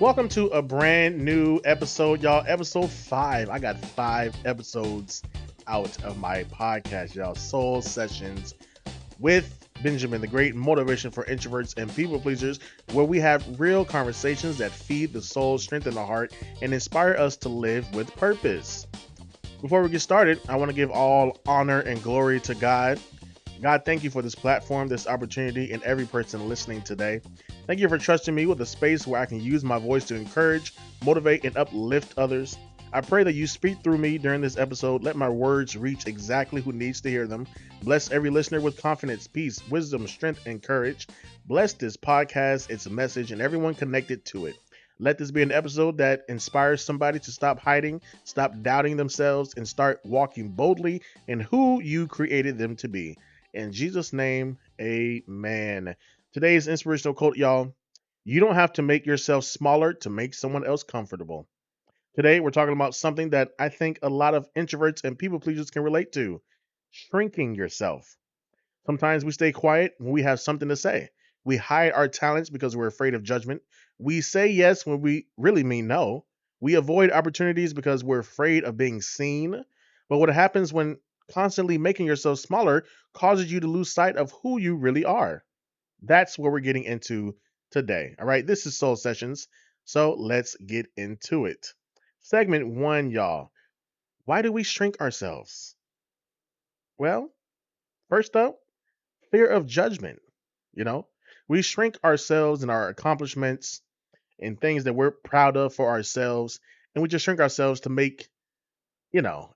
Welcome to a brand new episode, y'all. Episode 5. I got 5 episodes out of my podcast, y'all. Soul Sessions with Benjamin, the great motivation for introverts and people pleasers, where we have real conversations that feed the soul, strengthen the heart, and inspire us to live with purpose. Before we get started, I want to give all honor and glory to God. God, thank you for this platform, this opportunity, and every person listening today. Thank you for trusting me with a space where I can use my voice to encourage, motivate, and uplift others. I pray that you speak through me during this episode. Let my words reach exactly who needs to hear them. Bless every listener with confidence, peace, wisdom, strength, and courage. Bless this podcast, its message, and everyone connected to it. Let this be an episode that inspires somebody to stop hiding, stop doubting themselves, and start walking boldly in who you created them to be. In Jesus' name, amen. Today's inspirational quote, y'all: you don't have to make yourself smaller to make someone else comfortable. Today, we're talking about something that I think a lot of introverts and people pleasers can relate to: shrinking yourself. Sometimes we stay quiet when we have something to say. We hide our talents because we're afraid of judgment. We say yes when we really mean no. We avoid opportunities because we're afraid of being seen. But what happens when constantly making yourself smaller causes you to lose sight of who you really are? That's what we're getting into today. All right, this is Soul Sessions. So let's get into it. Segment 1, y'all. Why do we shrink ourselves? Well, first up, fear of judgment. You know, we shrink ourselves and our accomplishments and things that we're proud of for ourselves, and we just shrink ourselves to make, you know,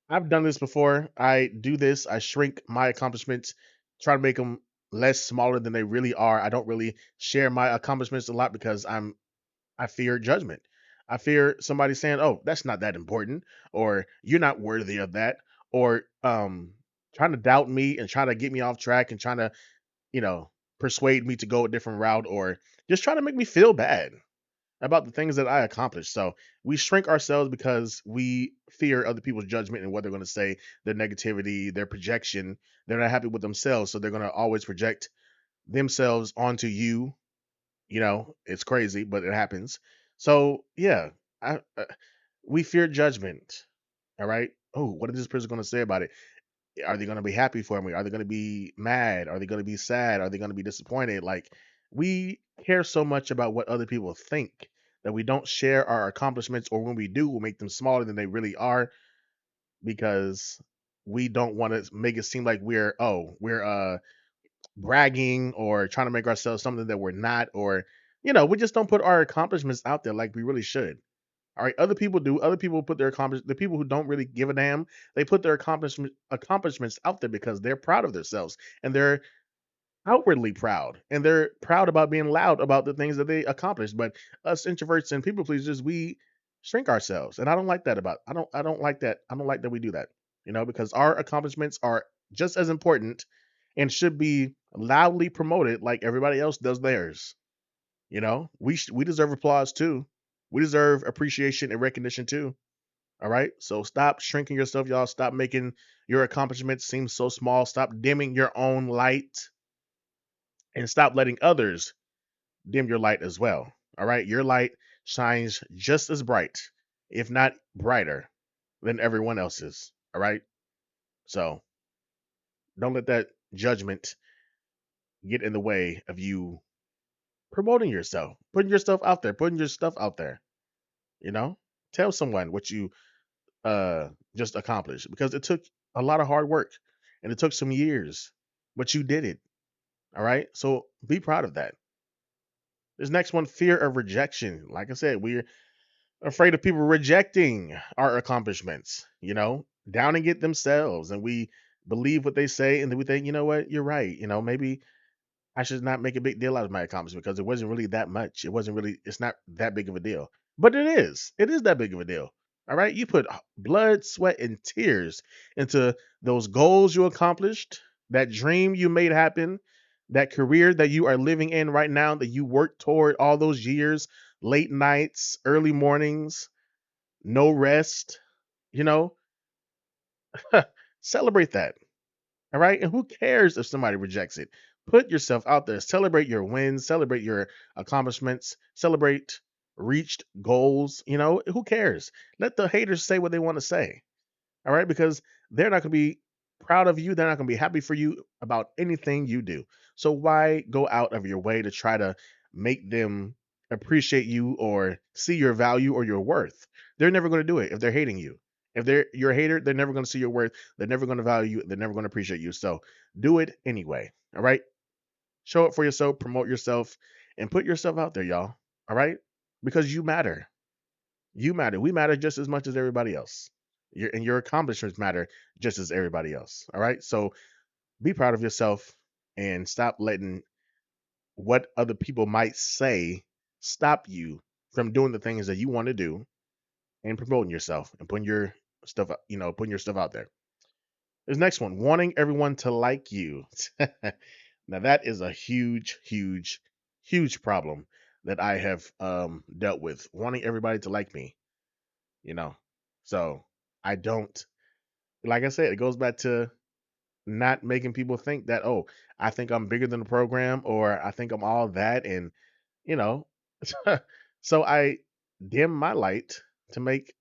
I've done this before. I do this. I shrink my accomplishments, try to make them less smaller than they really are. I don't really share my accomplishments a lot because I fear judgment. I fear somebody saying, "Oh, that's not that important," or "You're not worthy of that," or trying to doubt me and trying to get me off track and trying to, you know, persuade me to go a different route, or just trying to make me feel bad about the things that I accomplished. So we shrink ourselves because we fear other people's judgment and what they're going to say, their negativity, their projection. They're not happy with themselves, so they're going to always project themselves onto you. You know, it's crazy, but it happens. So yeah, we fear judgment. All right. Oh, what is this person going to say about it? Are they going to be happy for me? Are they going to be mad? Are they going to be sad? Are they going to be disappointed? Like, we care so much about what other people think that we don't share our accomplishments, or when we do, we'll make them smaller than they really are because we don't want to make it seem like we're bragging or trying to make ourselves something that we're not, or we just don't put our accomplishments out there like we really should. All right, other people do. Other people put their accomplishments. The people who don't really give a damn, they put their accomplishments out there because they're proud of themselves and they're outwardly proud and they're proud about being loud about the things that they accomplished. But us introverts and people pleasers, we shrink ourselves, and I don't like that about. I don't like that. I don't like that we do that. Because our accomplishments are just as important and should be loudly promoted like everybody else does theirs. We deserve applause too. We deserve appreciation and recognition too. All right. So stop shrinking yourself, y'all. Stop making your accomplishments seem so small. Stop dimming your own light and stop letting others dim your light as well. All right. Your light shines just as bright, if not brighter, than everyone else's. All right. So don't let that judgment get in the way of you promoting yourself, putting yourself out there, putting your stuff out there. You know, tell someone what you just accomplished, because it took a lot of hard work and it took some years, but you did it. All right. So be proud of that. This next one, fear of rejection. Like I said, we're afraid of people rejecting our accomplishments, downing it themselves. And we believe what they say. And then we think, you know what, you're right. Maybe I should not make a big deal out of my accomplishment because it wasn't really that much. It's not that big of a deal. But it is. It is that big of a deal. All right. You put blood, sweat, and tears into those goals you accomplished, that dream you made happen, that career that you are living in right now that you worked toward all those years, late nights, early mornings, no rest, you know, celebrate that. All right. And who cares if somebody rejects it? Put yourself out there. Celebrate your wins, celebrate your accomplishments, celebrate reached goals. Who cares? Let the haters say what they want to say. All right, because they're not going to be proud of you. They're not going to be happy for you about anything you do. So why go out of your way to try to make them appreciate you or see your value or your worth? They're never going to do it if they're hating you. If they're your hater, they're never going to see your worth. They're never going to value you. They're never going to appreciate you. So do it anyway. All right. Show up for yourself, promote yourself, and put yourself out there, y'all. All right? Because you matter. You matter. We matter just as much as everybody else. Your accomplishments matter just as everybody else. All right? So be proud of yourself and stop letting what other people might say stop you from doing the things that you want to do and promoting yourself and putting your stuff out there. This next one, wanting everyone to like you. Now that is a huge, huge, huge problem that I have dealt with. Wanting everybody to like me, you know. So I don't like I said, it goes back to not making people think that, oh, I think I'm bigger than the program or I think I'm all that and you know. So I dim my light to make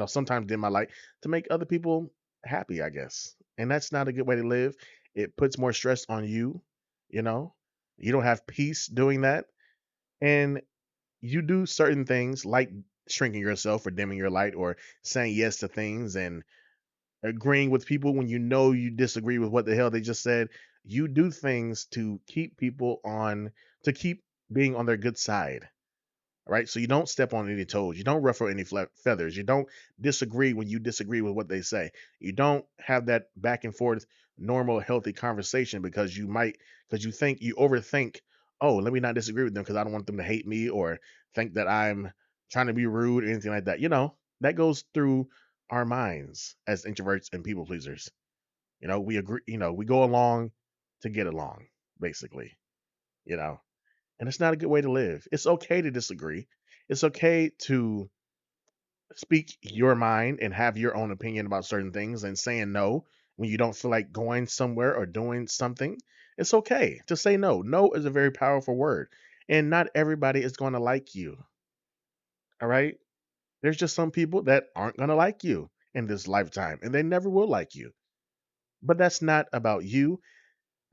sometimes dim my light to make other people happy, I guess. And that's not a good way to live. It puts more stress on you, you know. You don't have peace doing that. And you do certain things like shrinking yourself or dimming your light or saying yes to things and agreeing with people when you know you disagree with what the hell they just said. You do things to keep people to keep being on their good side, right? So you don't step on any toes. You don't ruffle any feathers. You don't disagree when you disagree with what they say. You don't have that back and forth, normal, healthy conversation because you overthink, oh, let me not disagree with them because I don't want them to hate me or think that I'm trying to be rude or anything like that. That goes through our minds as introverts and people pleasers. We agree, we go along to get along, basically, you know. And it's not a good way to live. It's okay to disagree. It's okay to speak your mind and have your own opinion about certain things and saying no when you don't feel like going somewhere or doing something. It's okay to say no. No is a very powerful word. And not everybody is going to like you. All right? There's just some people that aren't going to like you in this lifetime and they never will like you. But that's not about you.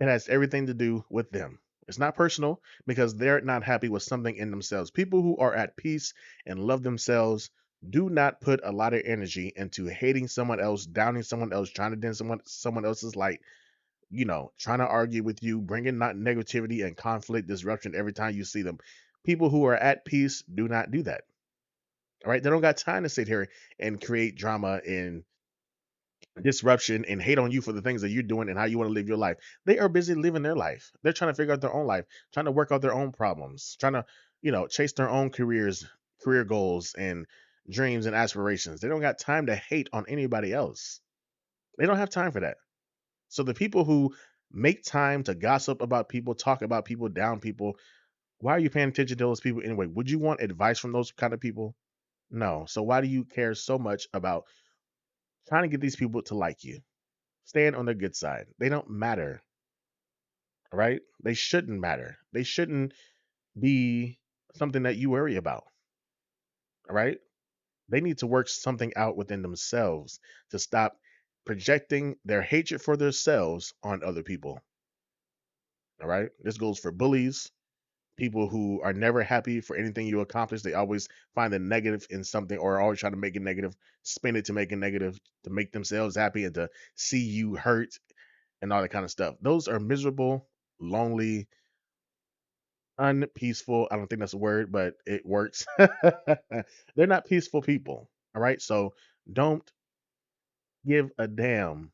It has everything to do with them. It's not personal because they're not happy with something in themselves. People who are at peace and love themselves do not put a lot of energy into hating someone else, downing someone else, trying to dim someone else's light, trying to argue with you, bringing not negativity and conflict, disruption every time you see them. People who are at peace do not do that. All right, they don't got time to sit here and create drama and disruption and hate on you for the things that you're doing and how you want to live your life. They are busy living their life. They're trying to figure out their own life, trying to work out their own problems, trying to, chase their own career goals and dreams and aspirations. They don't got time to hate on anybody else. They don't have time for that. So the people who make time to gossip about people, talk about people, down people, why are you paying attention to those people anyway? Would you want advice from those kind of people? No. So why do you care so much about trying to get these people to like you? Stand on their good side. They don't matter, right? They shouldn't matter. They shouldn't be something that you worry about, all right? They need to work something out within themselves to stop projecting their hatred for themselves on other people, all right? This goes for bullies, people who are never happy for anything you accomplish. They always find the negative in something or always try to make it negative, spin it to make it negative, to make themselves happy and to see you hurt and all that kind of stuff. Those are miserable, lonely, unpeaceful. I don't think that's a word, but it works. They're not peaceful people. All right. So don't give a damn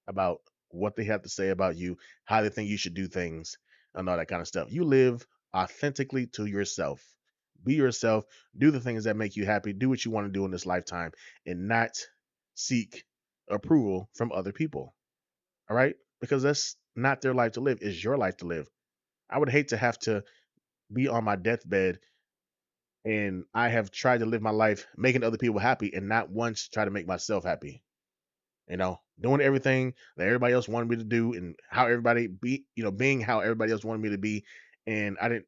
about what they have to say about you, how they think you should do things, and all that kind of stuff. You live authentically to yourself. Be yourself. Do the things that make you happy. Do what you want to do in this lifetime and not seek approval from other people. All right. Because that's not their life to live. It's your life to live. I would hate to have to be on my deathbed and I have tried to live my life making other people happy and not once try to make myself happy. doing everything that everybody else wanted me to do and how everybody be, being how everybody else wanted me to be. And I didn't,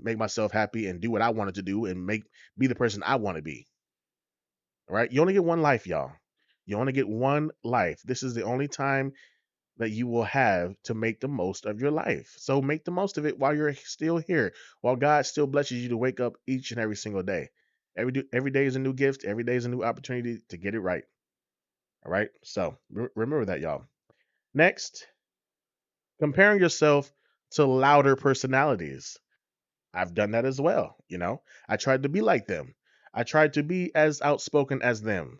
make myself happy and do what I wanted to do and be the person I want to be. All right. You only get one life, y'all. You only get one life. This is the only time that you will have to make the most of your life. So make the most of it while you're still here, while God still blesses you to wake up each and every single day. Every day is a new gift. Every day is a new opportunity to get it right. All right. So remember that, y'all. Next, comparing yourself to louder personalities. I've done that as well. I tried to be like them. I tried to be as outspoken as them.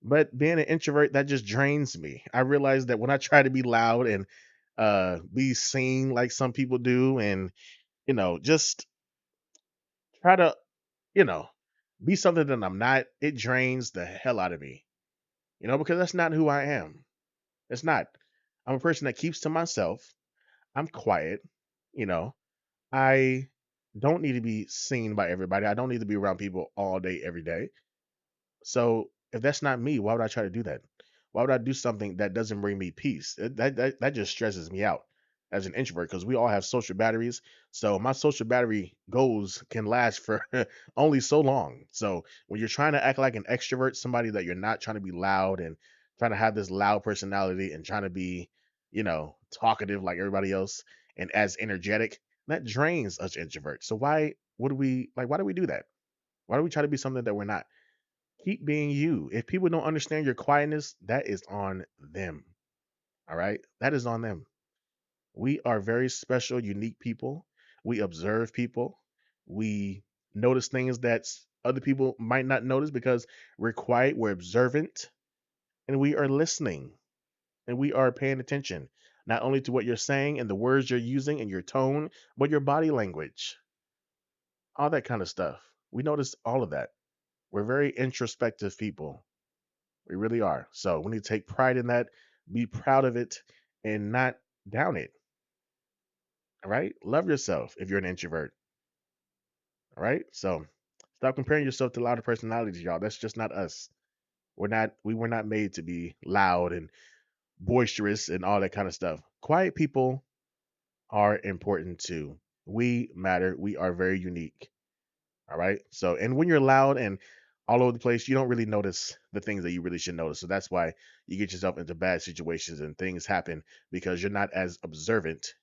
But being an introvert, that just drains me. I realized that when I try to be loud and be seen like some people do, and just try to, you know, be something that I'm not, it drains the hell out of me. Because that's not who I am. It's not. I'm a person that keeps to myself. I'm quiet. You know, I don't need to be seen by everybody. I don't need to be around people all day, every day. So if that's not me, why would I try to do that? Why would I do something that doesn't bring me peace? That just stresses me out as an introvert because we all have social batteries. So my social battery goals can last for only so long. So when you're trying to act like an extrovert, somebody that you're not trying to be loud and trying to have this loud personality and trying to be, talkative like everybody else and as energetic, that drains us introverts. So why do we do that? Why do we try to be something that we're not? Keep being you. If people don't understand your quietness, that is on them. All right? That is on them. We are very special, unique people. We observe people. We notice things that other people might not notice because we're quiet, we're observant, and we are listening and we are paying attention not only to what you're saying and the words you're using and your tone, but your body language, all that kind of stuff. We notice all of that. We're very introspective people. We really are. So we need to take pride in that, be proud of it, and not down it. All right. Love yourself if you're an introvert. All right. So stop comparing yourself to louder personalities, y'all. That's just not us. We were not made to be loud and boisterous and all that kind of stuff. Quiet people are important too. We matter. We are very unique. All right. So, and when you're loud and all over the place, you don't really notice the things that you really should notice. So that's why you get yourself into bad situations and things happen because you're not as observant.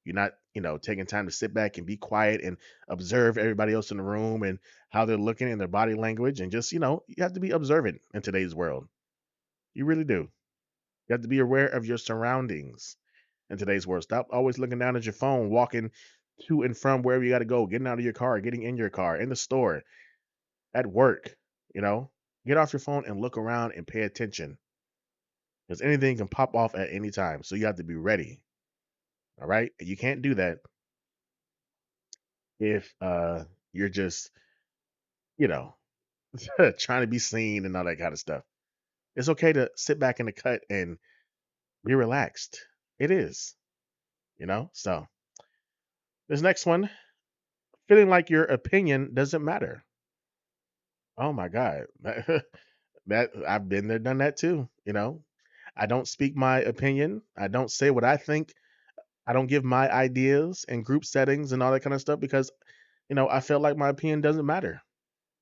You're not, taking time to sit back and be quiet and observe everybody else in the room and how they're looking and their body language. And just, you have to be observant in today's world. You really do. You have to be aware of your surroundings in today's world. Stop always looking down at your phone, walking to and from wherever you got to go, getting out of your car, getting in your car, in the store, at work, you know, get off your phone and look around and pay attention because anything can pop off at any time. So you have to be ready. All right. And you can't do that if you're just, you know, trying to be seen and all that kind of stuff. It's okay to sit back in the cut and be relaxed. It is, So this next one, feeling like your opinion doesn't matter. Oh my God. That I've been there, done that too. I don't speak my opinion. I don't say what I think. I don't give my ideas in group settings and all that kind of stuff because, I feel like my opinion doesn't matter.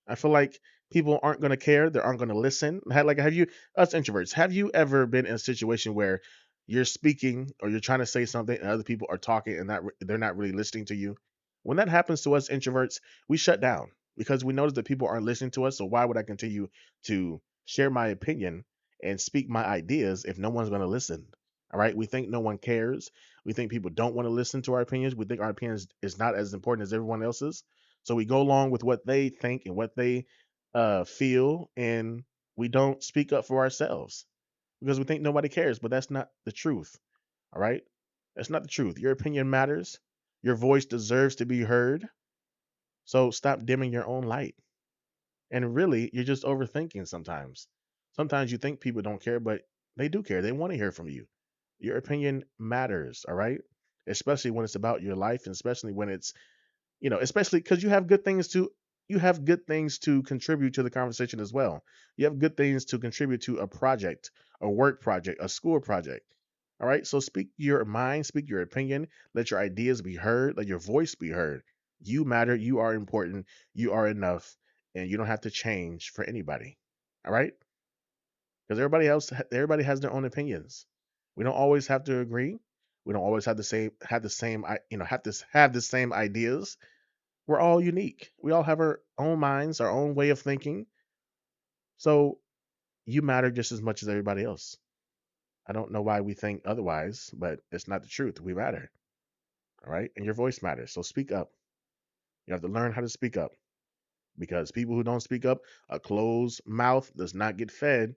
I feel like people aren't going to care. They aren't going to listen. Have you, us introverts, have you ever been in a situation where you're speaking or you're trying to say something and other people are talking and they're not really listening to you? When that happens to us introverts, we shut down because we notice that people aren't listening to us. So why would I continue to share my opinion and speak my ideas if no one's going to listen? All right. We think no one cares. We think people don't want to listen to our opinions. We think our opinions is not as important as everyone else's. So we go along with what they think and what they feel, and we don't speak up for ourselves because we think nobody cares. But that's not the truth. All right, that's not the truth. Your opinion matters. Your voice deserves to be heard. So stop dimming your own light. And really, you're just overthinking sometimes. Sometimes you think people don't care, but they do care. They want to hear from you. Your opinion matters. All right, especially when it's about your life, and especially when it's especially because you have good things to you have good things to contribute to the conversation as well. You have good things to contribute to a project, a work project, a school project. All right. So speak your mind, speak your opinion, let your ideas be heard, let your voice be heard. You matter, you are important, you are enough, and you don't have to change for anybody. All right? Because everybody has their own opinions. We don't always have to agree. We don't always have the same have the same ideas. We're all unique. We all have our own minds, our own way of thinking. So you matter just as much as everybody else. I don't know why we think otherwise, but it's not the truth. We matter. All right. And your voice matters. So speak up. You have to learn how to speak up because people who don't speak up, a closed mouth does not get fed.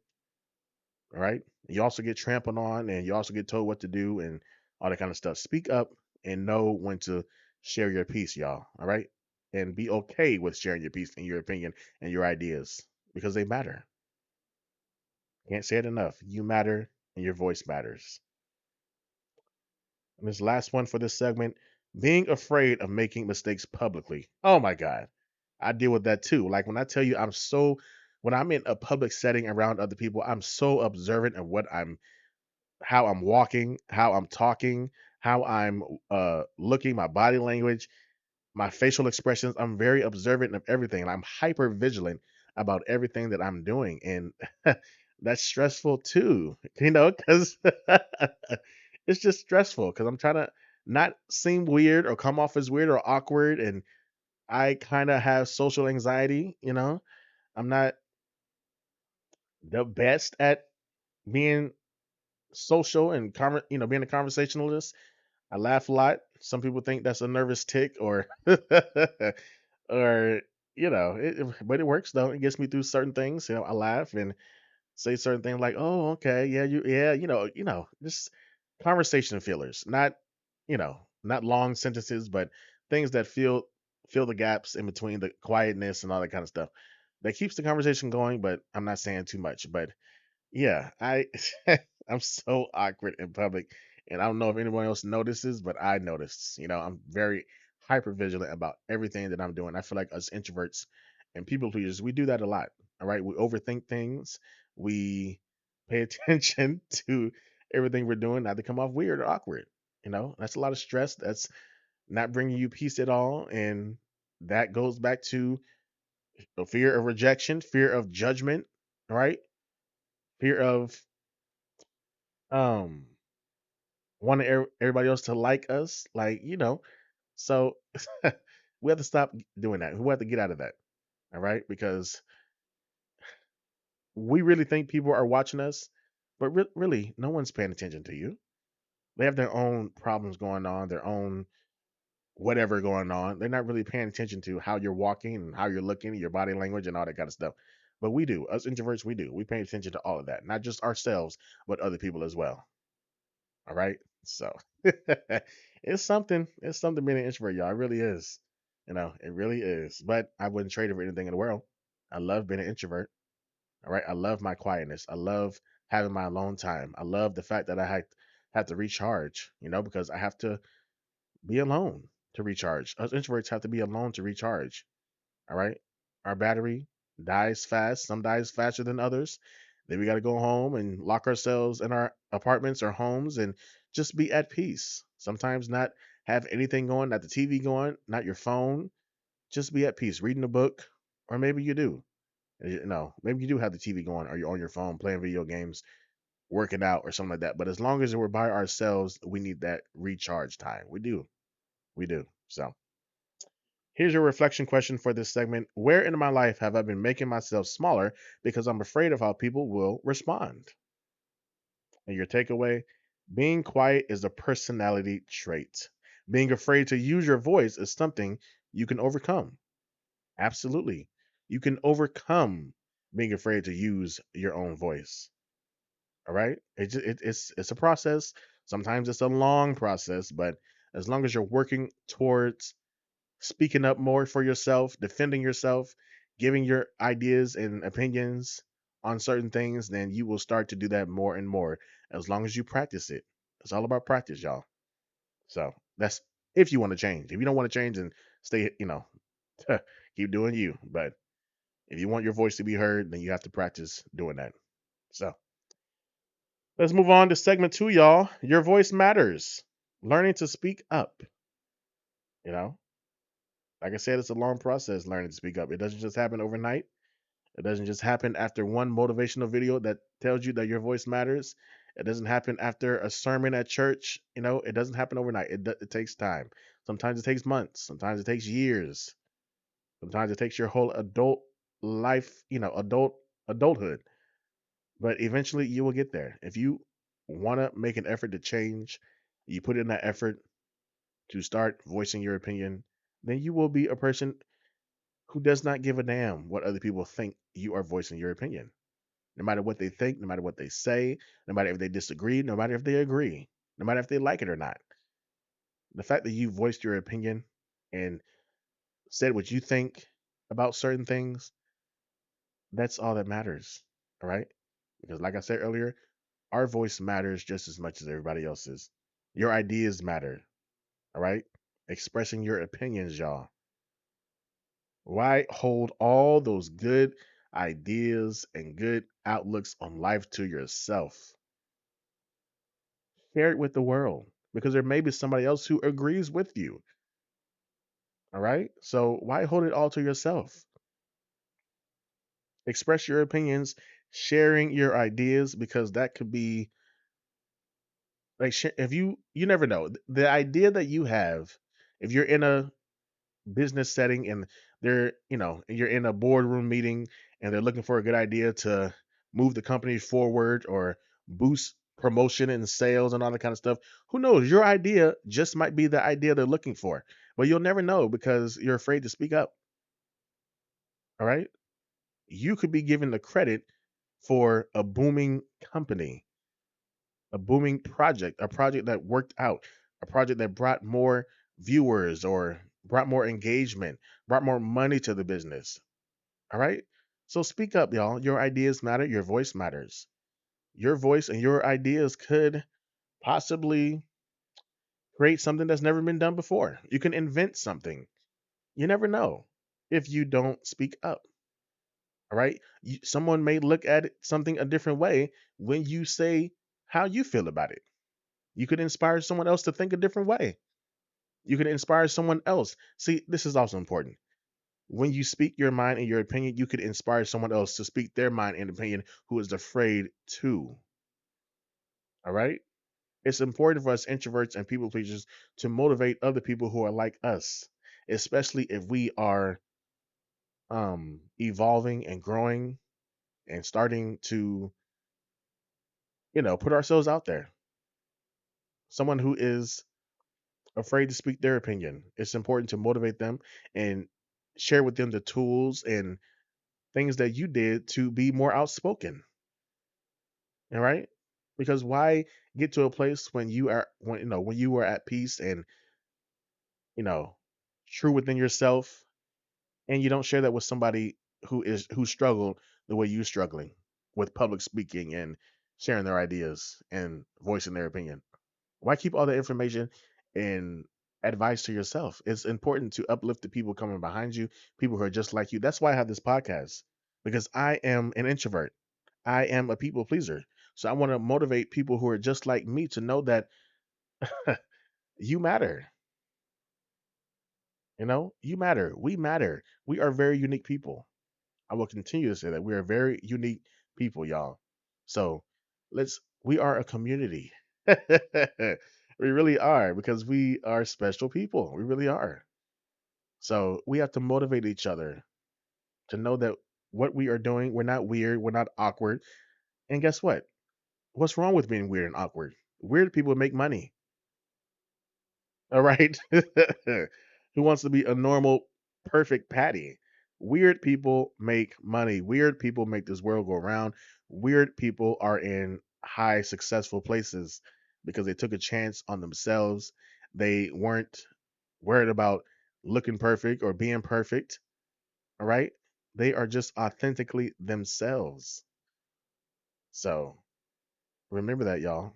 All right. You also get trampled on and you also get told what to do and all that kind of stuff. Speak up and know when to share your piece, y'all. All right. And be okay with sharing your piece and your opinion and your ideas because they matter. Can't say it enough. You matter and your voice matters. And this last one for this segment, being afraid of making mistakes publicly. Oh my God. I deal with that too. Like when I tell you when I'm in a public setting around other people, I'm so observant of how I'm walking, how I'm talking, how I'm looking, my body language, my facial expressions. I'm very observant of everything. And I'm hyper vigilant about everything that I'm doing. And that's stressful too, because it's just stressful because I'm trying to not seem weird or come off as weird or awkward. And I kind of have social anxiety. I'm not the best at being social and being a conversationalist. I laugh a lot. Some people think that's a nervous tick or or but it works though. It gets me through certain things. I laugh and say certain things like, "Oh, okay, yeah, just conversation fillers, not long sentences, but things that fill the gaps in between the quietness and all that kind of stuff. That keeps the conversation going, but I'm not saying too much. But yeah, I'm so awkward in public, and I don't know if anyone else notices, but I noticed. I'm very hyper vigilant about everything that I'm doing. I feel like us introverts and people pleasers, we do that a lot. All right, we overthink things. We pay attention to everything we're doing, not to come off weird or awkward. That's a lot of stress. That's not bringing you peace at all, and that goes back to the fear of rejection, fear of judgment, right? Fear of um wanting everybody else to like us, so we have to stop doing that. We have to get out of that, all right? Because we really think people are watching us, but really, no one's paying attention to you. They have their own problems going on, their own whatever going on. They're not really paying attention to how you're walking and how you're looking, your body language, and all that kind of stuff. But we do, us introverts, we do. We pay attention to all of that, not just ourselves, but other people as well. All right. So it's something. It's something being an introvert, y'all. It really is. It really is. But I wouldn't trade it for anything in the world. I love being an introvert. All right. I love my quietness. I love having my alone time. I love the fact that have to recharge, because I have to be alone to recharge. Us introverts have to be alone to recharge. All right. Our battery dies fast. Some dies faster than others. Then we got to go home and lock ourselves in our apartments or homes and just be at peace. Sometimes not have anything going, not the TV going, not your phone. Just be at peace, reading a book, or maybe you do. Maybe you do have the TV going, or you're on your phone playing video games, working out, or something like that. But as long as we're by ourselves, we need that recharge time. We do. We do. So here's your reflection question for this segment. Where in my life have I been making myself smaller because I'm afraid of how people will respond? And your takeaway, being quiet is a personality trait. Being afraid to use your voice is something you can overcome. Absolutely. You can overcome being afraid to use your own voice. All right? It's a process. Sometimes it's a long process, but as long as you're working towards speaking up more for yourself, defending yourself, giving your ideas and opinions on certain things, then you will start to do that more and more as long as you practice it. It's all about practice, y'all. So that's if you want to change. If you don't want to change and stay, Keep doing you. But if you want your voice to be heard, then you have to practice doing that. So let's move on to segment two, y'all. Your voice matters. Learning to speak up. You know, like I said, it's a long process learning to speak up. It doesn't just happen overnight. It doesn't just happen after one motivational video that tells you that your voice matters. It doesn't happen after a sermon at church. It doesn't happen overnight. It takes time. Sometimes it takes months. Sometimes it takes years. Sometimes it takes your whole adult life, adulthood. But eventually you will get there. If you want to make an effort to change, you put in that effort to start voicing your opinion, then you will be a person who does not give a damn what other people think you are voicing your opinion. No matter what they think, no matter what they say, no matter if they disagree, no matter if they agree, no matter if they like it or not. The fact that you voiced your opinion and said what you think about certain things, that's all that matters. All right? Because, like I said earlier, our voice matters just as much as everybody else's. Your ideas matter. All right? Expressing your opinions, y'all. Why hold all those good ideas and good outlooks on life to yourself? Share it with the world because there may be somebody else who agrees with you. All right. So why hold it all to yourself? Express your opinions, sharing your ideas because that could be like if you never know the idea that you have if you're in a business setting and you're in a boardroom meeting and they're looking for a good idea to move the company forward or boost promotion and sales and all that kind of stuff. Who knows? Your idea just might be the idea they're looking for, but you'll never know because you're afraid to speak up. All right. You could be given the credit for a booming company, a booming project, a project that worked out, a project that brought more viewers or brought more engagement, brought more money to the business. All right. So speak up, y'all. Your ideas matter. Your voice matters. Your voice and your ideas could possibly create something that's never been done before. You can invent something. You never know if you don't speak up. All right. Someone may look at something a different way when you say how you feel about it. You could inspire someone else to think a different way. You could inspire someone else. See, this is also important. When you speak your mind and your opinion, you could inspire someone else to speak their mind and opinion who is afraid too. All right? It's important for us introverts and people pleasers to motivate other people who are like us, especially if we are evolving and growing and starting to, put ourselves out there. Someone who is afraid to speak their opinion. It's important to motivate them and share with them the tools and things that you did to be more outspoken. All right? Because why get to a place when you were at peace and, you know, true within yourself and you don't share that with somebody who struggled the way you're struggling with public speaking and sharing their ideas and voicing their opinion. Why keep all the information and advice to yourself? It's important to uplift the people coming behind you, people who are just like you. That's why I have this podcast because I am an introvert. I am a people pleaser. So I want to motivate people who are just like me to know that you matter. You matter. We matter. We are very unique people. I will continue to say that we are very unique people, y'all. So we are a community. We really are because we are special people. We really are. So we have to motivate each other to know that what we are doing, we're not weird, we're not awkward. And guess what? What's wrong with being weird and awkward? Weird people make money. All right. Who wants to be a normal, perfect Patty? Weird people make money. Weird people make this world go around. Weird people are in high, successful places because they took a chance on themselves. They weren't worried about looking perfect or being perfect. All right. They are just authentically themselves. So remember that, y'all.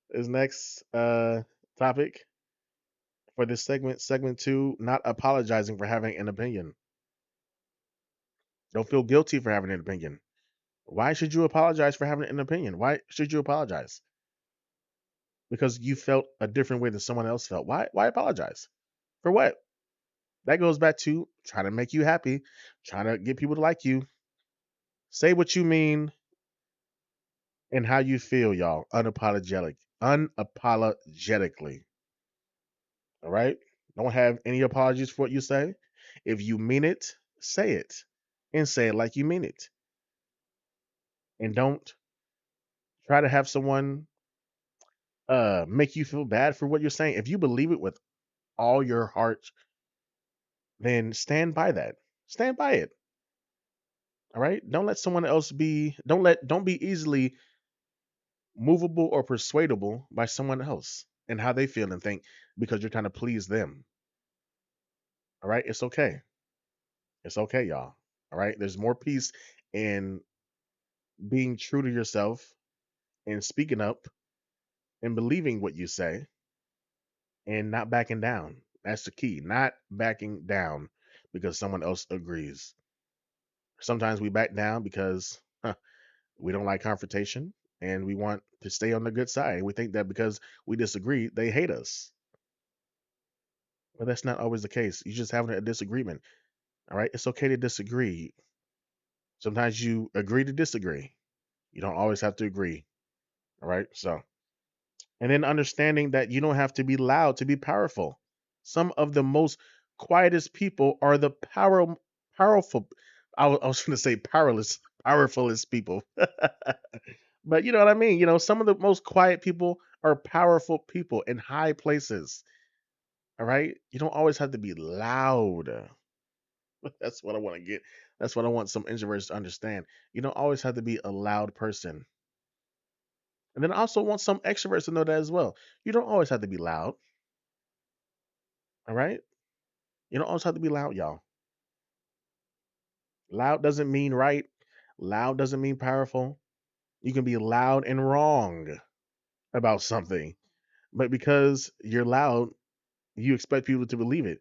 This next topic for this segment two, not apologizing for having an opinion. Don't feel guilty for having an opinion. Why should you apologize for having an opinion? Why should you apologize? Because you felt a different way than someone else felt. Why apologize? For what? That goes back to trying to make you happy, trying to get people to like you. Say what you mean and how you feel, y'all. Unapologetically. All right? Don't have any apologies for what you say. If you mean it, say it. And say it like you mean it. And don't try to have someone make you feel bad for what you're saying. If you believe it with all your heart, then stand by that. Stand by it. All right? Don't let someone else be don't be easily movable or persuadable by someone else and how they feel and think because you're trying to please them. All right? It's okay. It's okay, y'all. All right? There's more peace in being true to yourself and speaking up and believing what you say and not backing down. That's the key. Not backing down because someone else agrees. Sometimes we back down because we don't like confrontation and we want to stay on the good side. We think that because we disagree, they hate us. But that's not always the case. You're just having a disagreement. All right. It's okay to disagree. Sometimes you agree to disagree. You don't always have to agree. All right. So, and then understanding that you don't have to be loud to be powerful. Some of the most quietest people are the powerful. I was going to say powerless, powerfulest people. But you know what I mean? Some of the most quiet people are powerful people in high places. All right. You don't always have to be loud. That's what I want to get. That's what I want some introverts to understand. You don't always have to be a loud person. And then I also want some extroverts to know that as well. You don't always have to be loud. All right. You don't always have to be loud, y'all. Loud doesn't mean right. Loud doesn't mean powerful. You can be loud and wrong about something. But because you're loud, you expect people to believe it.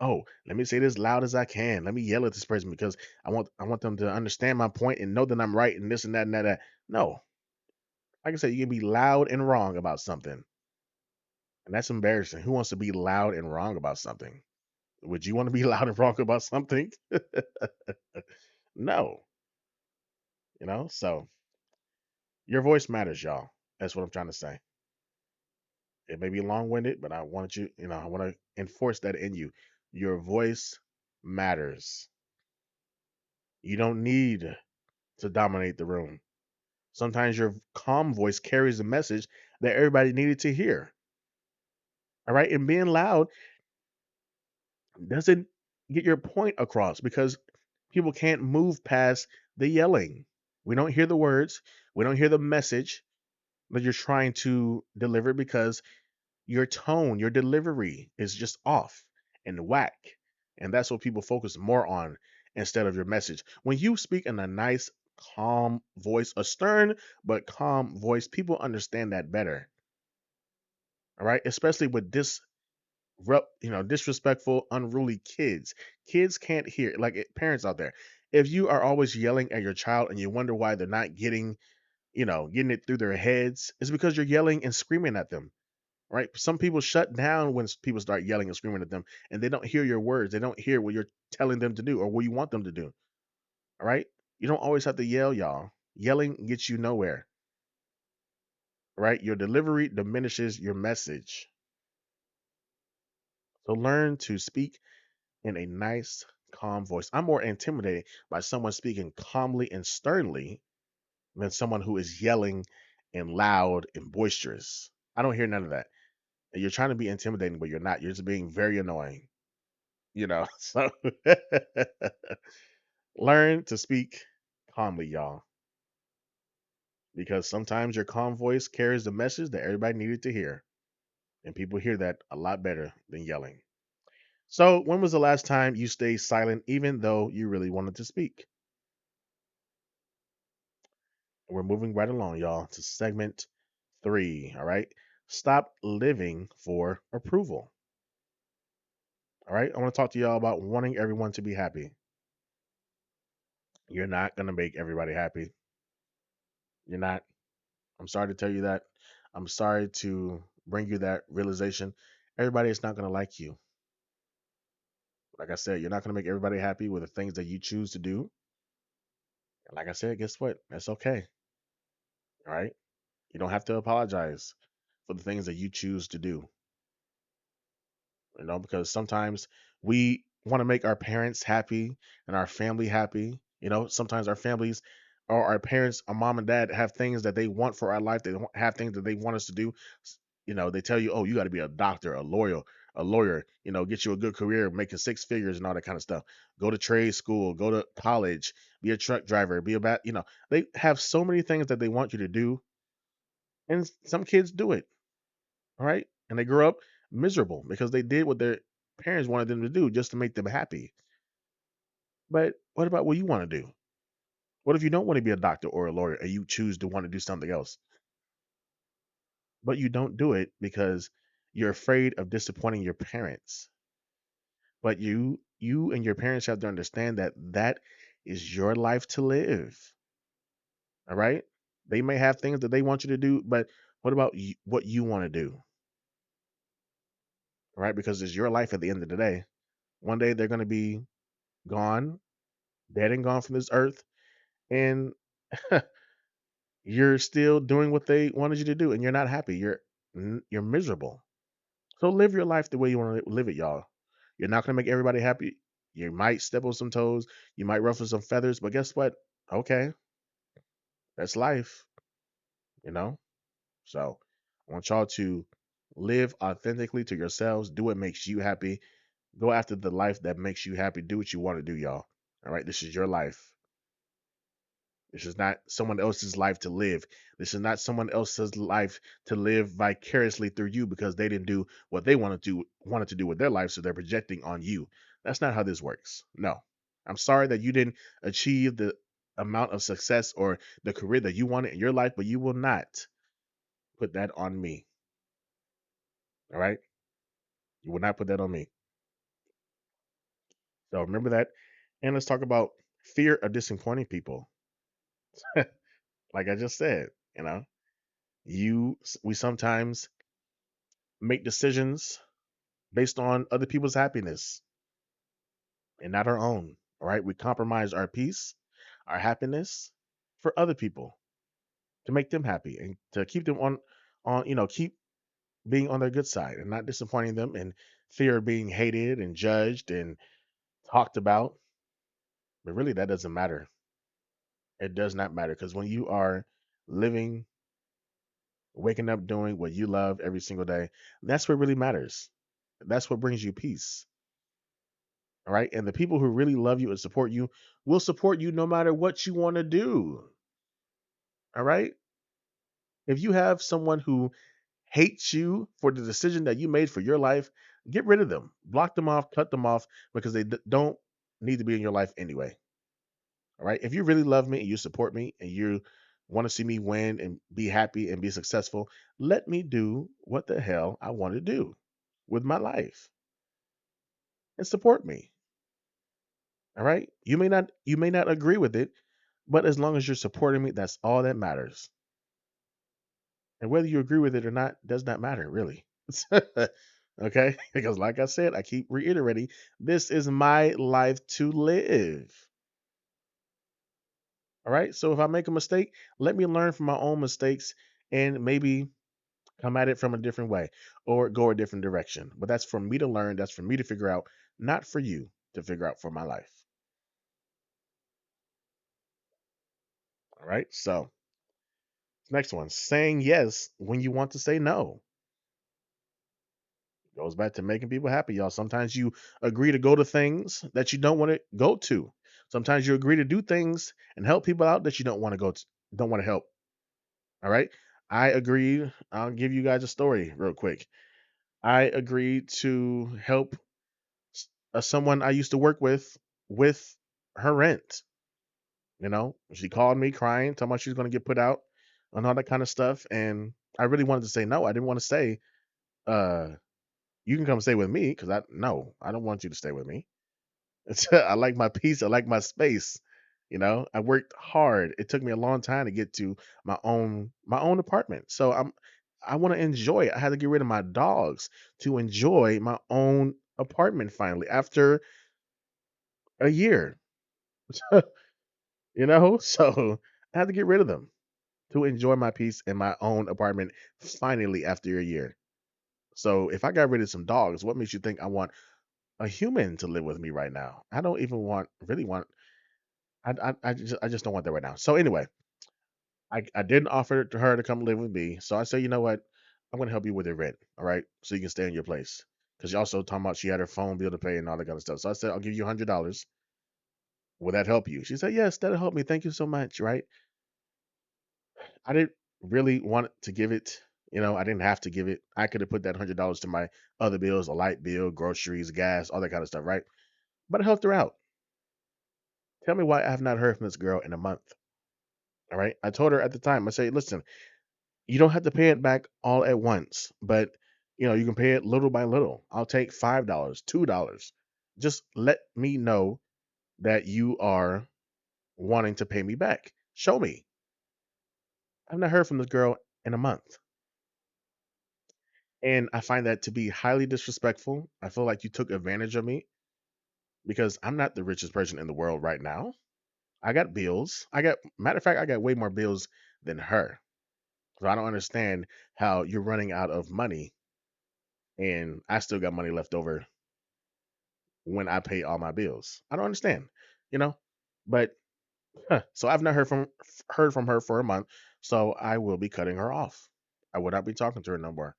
Oh, let me say this loud as I can. Let me yell at this person because I want them to understand my point and know that I'm right and this and that and that. No, like I said, you can be loud and wrong about something, and that's embarrassing. Who wants to be loud and wrong about something? Would you want to be loud and wrong about something? No, So your voice matters, y'all. That's what I'm trying to say. It may be long-winded, but I want to enforce that in you. Your voice matters. You don't need to dominate the room. Sometimes your calm voice carries a message that everybody needed to hear. All right. And being loud doesn't get your point across because people can't move past the yelling. We don't hear the words, we don't hear the message that you're trying to deliver because your tone, your delivery is just off and whack. And that's what people focus more on instead of your message. When you speak in a nice, calm voice, a stern but calm voice, people understand that better. All right. Especially with disrespectful, unruly kids. Kids can't hear, like parents out there. If you are always yelling at your child and you wonder why they're not getting it through their heads, it's because you're yelling and screaming at them. Right? Some people shut down when people start yelling and screaming at them, and they don't hear your words. They don't hear what you're telling them to do or what you want them to do. All right? You don't always have to yell, y'all. Yelling gets you nowhere. Right? Your delivery diminishes your message. So learn to speak in a nice, calm voice. I'm more intimidated by someone speaking calmly and sternly than someone who is yelling and loud and boisterous. I don't hear none of that. You're trying to be intimidating, but you're not. You're just being very annoying. So learn to speak calmly, y'all, because sometimes your calm voice carries the message that everybody needed to hear, and people hear that a lot better than yelling. So, when was the last time you stayed silent even though you really wanted to speak? We're moving right along, y'all, to segment three. All right. Stop living for approval. All right. I want to talk to y'all about wanting everyone to be happy. You're not going to make everybody happy. You're not. I'm sorry to tell you that. I'm sorry to bring you that realization. Everybody is not going to like you. Like I said, you're not going to make everybody happy with the things that you choose to do. And like I said, guess what? That's okay. All right. You don't have to apologize for the things that you choose to do. Because sometimes we want to make our parents happy and our family happy. Sometimes our families or our parents, our mom and dad have things that they want for our life. They have things that they want us to do. They tell you, oh, you got to be a doctor, a lawyer, get you a good career, making six figures and all that kind of stuff. Go to trade school, go to college, be a truck driver, be a they have so many things that they want you to do. And some kids do it. All right. And they grew up miserable because they did what their parents wanted them to do just to make them happy. But what about what you want to do? What if you don't want to be a doctor or a lawyer and you choose to want to do something else? But you don't do it because you're afraid of disappointing your parents. But you and your parents have to understand that that is your life to live. All right? They may have things that they want you to do, but what about what you want to do? All right? Because it's your life at the end of the day. One day they're going to be gone, dead and gone from this earth, and you're still doing what they wanted you to do, and you're not happy. You're miserable. So live your life the way you want to live it, y'all. You're not gonna make everybody happy. You might step on some toes, you might ruffle some feathers, but guess what? Okay, that's life, you know. So I want y'all to live authentically to yourselves. Do what makes you happy. Go after the life that makes you happy. Do what you want to do, y'all. All right, this is your life. This is not someone else's life to live. This is not someone else's life to live vicariously through you because they didn't do what they wanted to do with their life, so they're projecting on you. That's not how this works. No. I'm sorry that you didn't achieve the amount of success or the career that you wanted in your life, but you will not put that on me. All right? You will not put that on me. So remember that. And let's talk about fear of disappointing people. Like I just said, you know, we sometimes make decisions based on other people's happiness and not our own. All right. We compromise our peace, our happiness for other people to make them happy and to keep them keep being on their good side and not disappointing them and fear of being hated and judged and talked about. But really, that doesn't matter. It does not matter because when you are living, waking up, doing what you love every single day, that's what really matters. That's what brings you peace. All right. And the people who really love you and support you will support you no matter what you want to do. All right. If you have someone who hates you for the decision that you made for your life, get rid of them, block them off, cut them off because they don't need to be in your life anyway. All right. If you really love me and you support me and you want to see me win and be happy and be successful, let me do what the hell I want to do with my life and support me. All right. You may not agree with it, but as long as you're supporting me, that's all that matters. And whether you agree with it or not does not matter, really. Okay? Because, like I said, I keep reiterating this is my life to live. All right? So if I make a mistake, let me learn from my own mistakes and maybe come at it from a different way or go a different direction. But that's for me to learn. That's for me to figure out, not for you to figure out for my life. All right? So, next one, saying yes when you want to say no. Goes back to making people happy, y'all. Sometimes you agree to go to things that you don't want to go to. Sometimes you agree to do things and help people out that you don't want to don't want to help. All right. I agreed. I'll give you guys a story real quick. I agreed to help someone I used to work with her rent. She called me crying, talking about she's going to get put out and all that kind of stuff. And I really wanted to say no. I didn't want to say, uh, you can come stay with me because I don't want you to stay with me. I like my peace. I like my space. I worked hard. It took me a long time to get to my own apartment. So I want to enjoy it. I had to get rid of my dogs to enjoy my own apartment finally after a year. So I had to get rid of them to enjoy my peace in my own apartment finally after a year. So if I got rid of some dogs, what makes you think I want a human to live with me right now? I don't even really want. I just don't want that right now. So anyway, I didn't offer to her to come live with me. So I said, you know what? I'm gonna help you with your rent, all right? So you can stay in your place. Because you also talking about she had her phone bill to pay and all that kind of stuff. So I said, I'll give you $100. Will that help you? She said, yes, that'll help me. Thank you so much, right? I didn't really want to give it. I didn't have to give it. I could have put that $100 to my other bills, a light bill, groceries, gas, all that kind of stuff, right? But I helped her out. Tell me why I have not heard from this girl in a month. All right. I told her at the time, I said, listen, you don't have to pay it back all at once, but you can pay it little by little. I'll take $5, $2. Just let me know that you are wanting to pay me back. Show me. I've not heard from this girl in a month. And I find that to be highly disrespectful. I feel like you took advantage of me because I'm not the richest person in the world right now. I got bills. Matter of fact, I got way more bills than her. So I don't understand how you're running out of money and I still got money left over when I pay all my bills. I don't understand, you know. But so I've not heard from her for a month, so I will be cutting her off. I will not be talking to her no more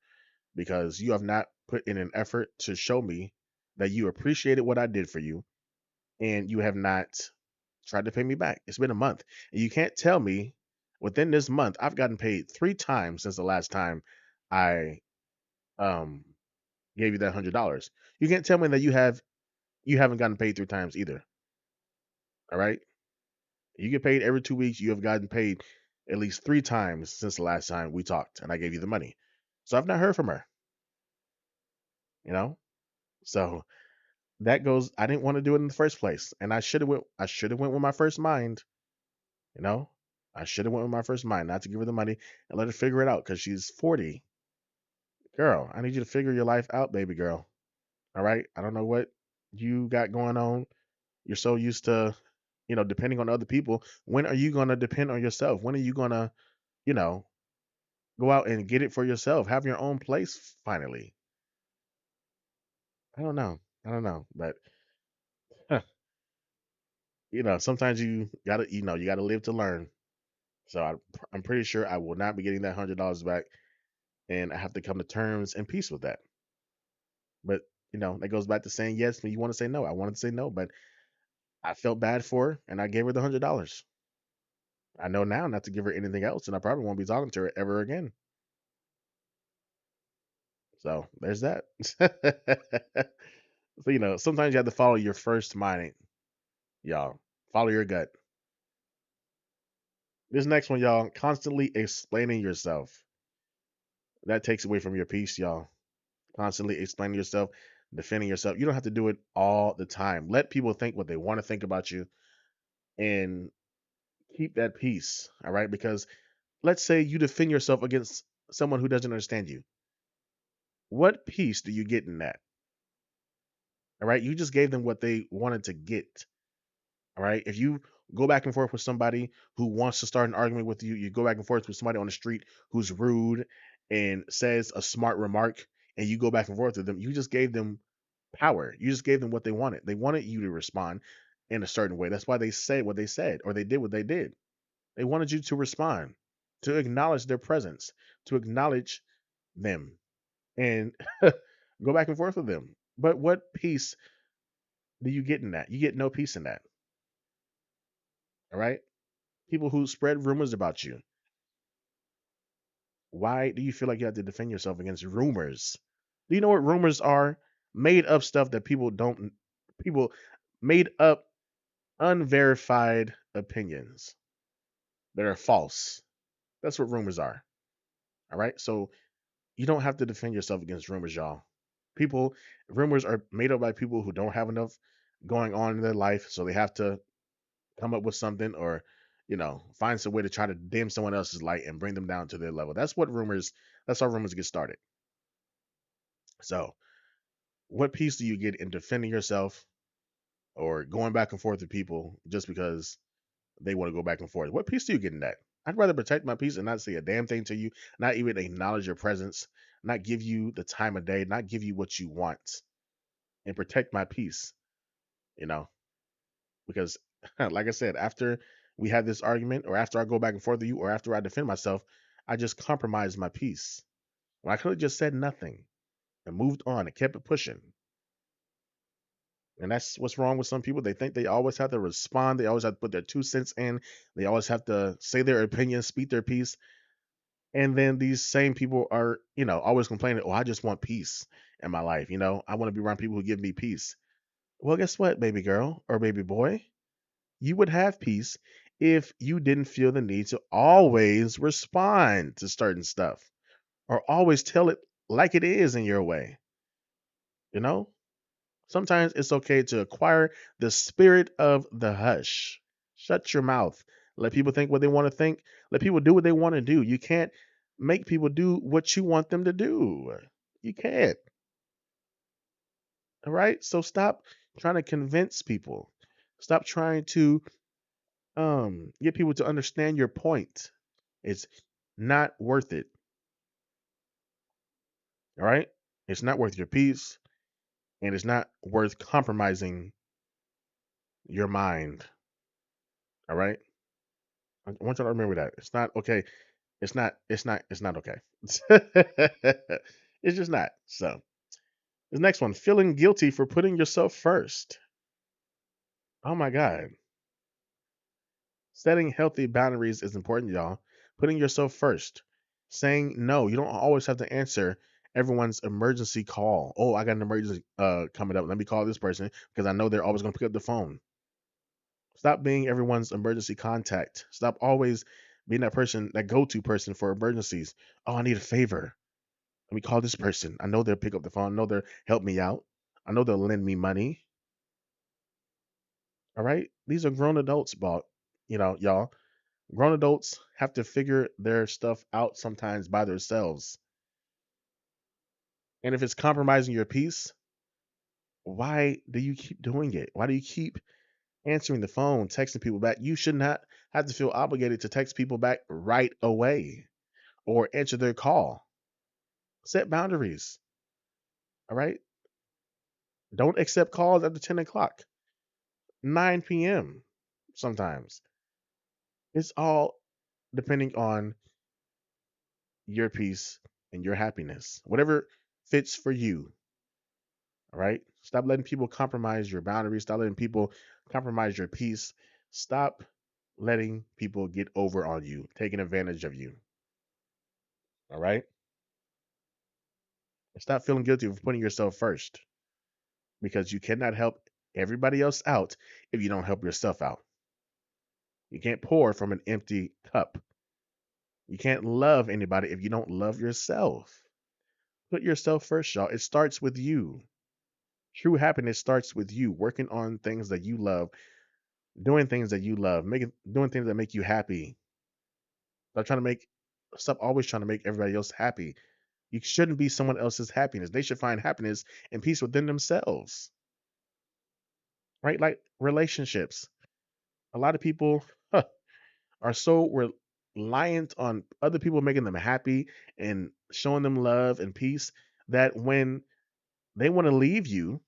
because you have not put in an effort to show me that you appreciated what I did for you, and you have not tried to pay me back. It's been a month, and you can't tell me within this month I've gotten paid 3 times since the last time I um gave you that $100. You can't tell me that you haven't gotten paid 3 times either. All right. You get paid every 2 weeks. You have gotten paid at least 3 times since the last time we talked, and I gave you the money. So I've not heard from her. You know. So that goes. I didn't want to do it in the first place, and I should have went. I should have went with my first mind. You know. I should have went with my first mind, not to give her the money and let her figure it out because she's 40. Girl, I need you to figure your life out, baby girl. All right. I don't know what you got going on. You're so used to, depending on other people. When are you gonna depend on yourself? When are you gonna, you know, go out and get it for yourself? Have your own place finally. I don't know. I don't know, but huh, sometimes you gotta live to learn. So I'm pretty sure I will not be getting that $100 back, and I have to come to terms and peace with that. But that goes back to saying yes when you want to say no. I wanted to say no, but I felt bad for her, and I gave her the $100. I know now not to give her anything else, and I probably won't be talking to her ever again. So there's that. So sometimes you have to follow your first mind, y'all. Follow your gut. This next one, y'all, constantly explaining yourself. That takes away from your peace, y'all. Constantly explaining yourself, defending yourself. You don't have to do it all the time. Let people think what they want to think about you and keep that peace. All right. Because let's say you defend yourself against someone who doesn't understand you. What peace do you get in that? All right. You just gave them what they wanted to get. All right. If you go back and forth with somebody who wants to start an argument with you, you go back and forth with somebody on the street who's rude and says a smart remark, and you go back and forth with them, you just gave them power. You just gave them what they wanted. They wanted you to respond in a certain way. That's why they said what they said or they did what they did. They wanted you to respond, to acknowledge their presence, to acknowledge them, and go back and forth with them. But what peace do you get in that? You get no peace in that. All right. People who spread rumors about you. Why do you feel like you have to defend yourself against rumors? Do you know what rumors are? Made up stuff that people made up unverified opinions that are false. That's what rumors are. All right. So you don't have to defend yourself against rumors, y'all. People, rumors are made up by people who don't have enough going on in their life. So they have to come up with something or, find some way to try to dim someone else's light and bring them down to their level. That's how rumors get started. So, what peace do you get in defending yourself or going back and forth with people just because they want to go back and forth? What peace do you get in that? I'd rather protect my peace and not say a damn thing to you, not even acknowledge your presence, not give you the time of day, not give you what you want, and protect my peace, you know? Because, like I said, after we have this argument, or after I go back and forth with you, or after I defend myself, I just compromise my peace. When I could have just said nothing and moved on and kept it pushing. And that's what's wrong with some people. They think they always have to respond. They always have to put their 2 cents in. They always have to say their opinion, speak their piece. And then these same people are, always complaining, oh, I just want peace in my life. I want to be around people who give me peace. Well, guess what, baby girl or baby boy? You would have peace if you didn't feel the need to always respond to certain stuff or always tell it like it is in your way. You know, sometimes it's okay to acquire the spirit of the hush. Shut your mouth. Let people think what they want to think. Let people do what they want to do. You can't make people do what you want them to do. You can't. All right. So stop trying to convince people. Stop trying to get people to understand your point. It's not worth it. All right. It's not worth your peace, and it's not worth compromising your mind. All right. I want you to remember that. It's not okay. It's not okay. It's just not. So the next one, feeling guilty for putting yourself first. Oh my God. Setting healthy boundaries is important, y'all. Putting yourself first. Saying no. You don't always have to answer everyone's emergency call. Oh, I got an emergency coming up. Let me call this person because I know they're always going to pick up the phone. Stop being everyone's emergency contact. Stop always being that person, that go-to person for emergencies. Oh, I need a favor. Let me call this person. I know they'll pick up the phone. I know they'll help me out. I know they'll lend me money. All right. These are grown adults, but y'all. Grown adults have to figure their stuff out sometimes by themselves. And if it's compromising your peace, why do you keep doing it? Why do you keep answering the phone, texting people back? You should not have to feel obligated to text people back right away or answer their call. Set boundaries. All right. Don't accept calls after 10 o'clock, 9 p.m. sometimes. It's all depending on your peace and your happiness. Whatever fits for you. All right. Stop letting people compromise your boundaries. Stop letting people compromise your peace. Stop letting people get over on you, taking advantage of you. All right. And stop feeling guilty for putting yourself first because you cannot help everybody else out if you don't help yourself out. You can't pour from an empty cup. You can't love anybody if you don't love yourself. Put yourself first, y'all. It starts with you. True happiness starts with you working on things that you love, doing things that you love, doing things that make you happy. Stop trying to make stop always trying to make everybody else happy. You shouldn't be someone else's happiness. They should find happiness and peace within themselves. Right? Like relationships. A lot of people are so reliant on other people making them happy and showing them love and peace that when they want to leave you,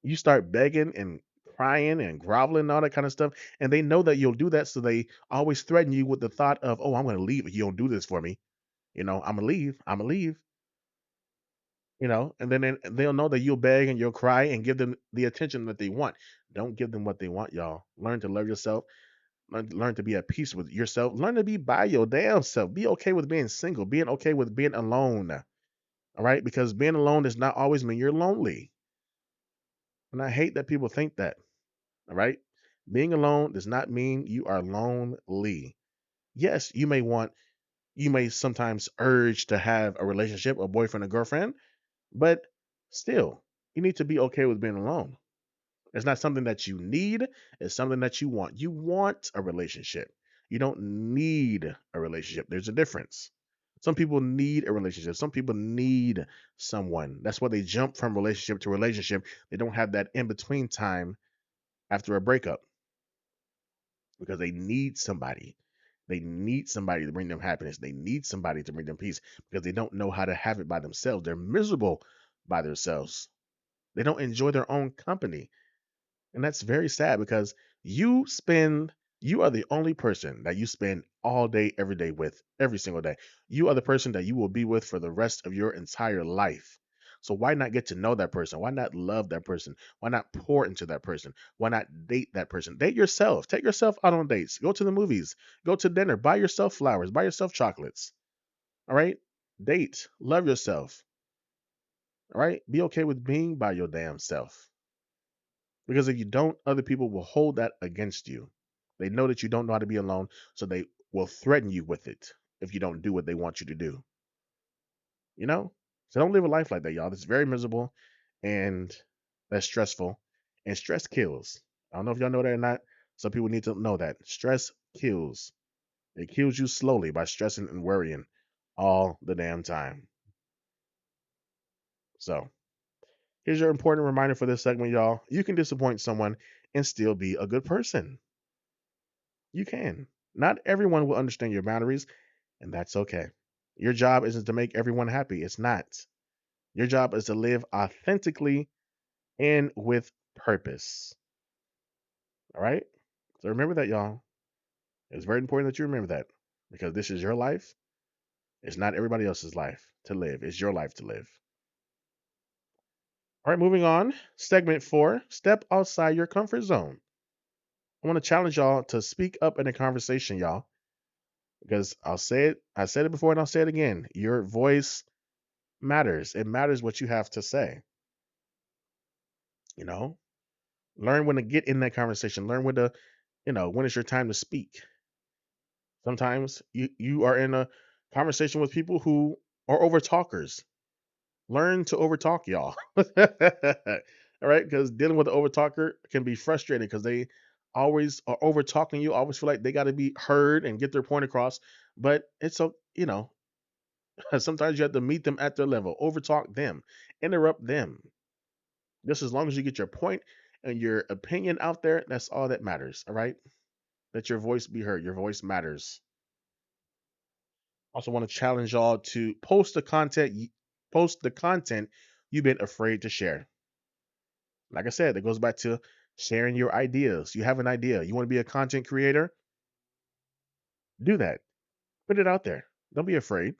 you start begging and crying and groveling and all that kind of stuff. And they know that you'll do that. So they always threaten you with the thought of, oh, I'm going to leave if you don't do this for me. I'm going to leave. I'm going to leave. And then they'll know that you'll beg and you'll cry and give them the attention that they want. Don't give them what they want, y'all. Learn to love yourself. Learn to be at peace with yourself. Learn to be by your damn self. Be okay with being single. Being okay with being alone. All right? Because being alone does not always mean you're lonely. And I hate that people think that. All right? Being alone does not mean you are lonely. Yes, you may want You may sometimes urge to have a relationship, a boyfriend, a girlfriend, but still, you need to be okay with being alone. It's not something that you need, it's something that you want. You want a relationship. You don't need a relationship. There's a difference. Some people need a relationship. Some people need someone. That's why they jump from relationship to relationship. They don't have that in between time after a breakup because they need somebody. They need somebody to bring them happiness. They need somebody to bring them peace because they don't know how to have it by themselves. They're miserable by themselves. They don't enjoy their own company. And that's very sad because you spend, you are the only person that you spend all day, every day with, every single day. You are the person that you will be with for the rest of your entire life. So why not get to know that person? Why not love that person? Why not pour into that person? Why not date that person? Date yourself. Take yourself out on dates. Go to the movies. Go to dinner. Buy yourself flowers. Buy yourself chocolates. All right? Date. Love yourself. All right? Be okay with being by your damn self. Because if you don't, other people will hold that against you. They know that you don't know how to be alone, so they will threaten you with it if you don't do what they want you to do. You know? So don't live a life like that, y'all. It's very miserable and that's stressful. And stress kills. I don't know if y'all know that or not. Some people need to know that. Stress kills. It kills you slowly by stressing and worrying all the damn time. So here's your important reminder for this segment, y'all. You can disappoint someone and still be a good person. You can. Not everyone will understand your boundaries, and that's okay. Your job isn't to make everyone happy. It's not. Your job is to live authentically and with purpose. All right? So remember that, y'all. It's very important that you remember that because this is your life. It's not everybody else's life to live. It's your life to live. All right, moving on. Segment 4, step outside your comfort zone. I want to challenge y'all to speak up in a conversation, y'all, because I'll say it. I said it before and I'll say it again. Your voice matters. It matters what you have to say. You know, learn when to get in that conversation. Learn when to, when it's your time to speak. Sometimes you are in a conversation with people who are over talkers. Learn to overtalk, y'all. All right, because dealing with an overtalker can be frustrating because they always are over talking you. Always feel like they got to be heard and get their point across. But it's so sometimes you have to meet them at their level, overtalk them, interrupt them. Just as long as you get your point and your opinion out there, that's all that matters. All right. Let your voice be heard. Your voice matters. Also want to challenge y'all to post the content you've been afraid to share. Like I said, it goes back to sharing your ideas. You have an idea. You want to be a content creator? Do that. Put it out there. Don't be afraid.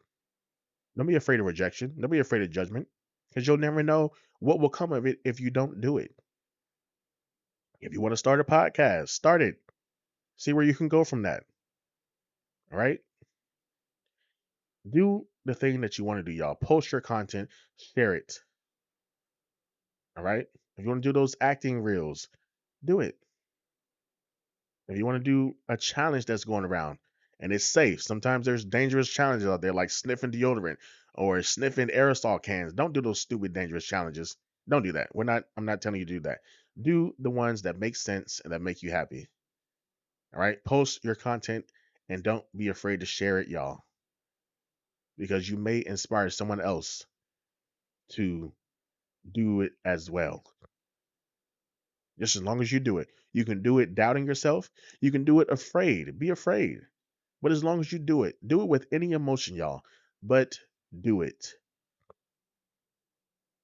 Don't be afraid of rejection. Don't be afraid of judgment because you'll never know what will come of it if you don't do it. If you want to start a podcast, start it. See where you can go from that. All right. Do the thing that you want to do, y'all. Post your content, share it. All right. If you want to do those acting reels, do it. If you want to do a challenge that's going around and it's safe, sometimes there's dangerous challenges out there like sniffing deodorant or sniffing aerosol cans. Don't do those stupid, dangerous challenges. Don't do that. I'm not telling you to do that. Do the ones that make sense and that make you happy. All right. Post your content and don't be afraid to share it, y'all, because you may inspire someone else to do it as well. Just as long as you do it. You can do it doubting yourself. You can do it afraid. Be afraid. But as long as you do it with any emotion, y'all. But do it.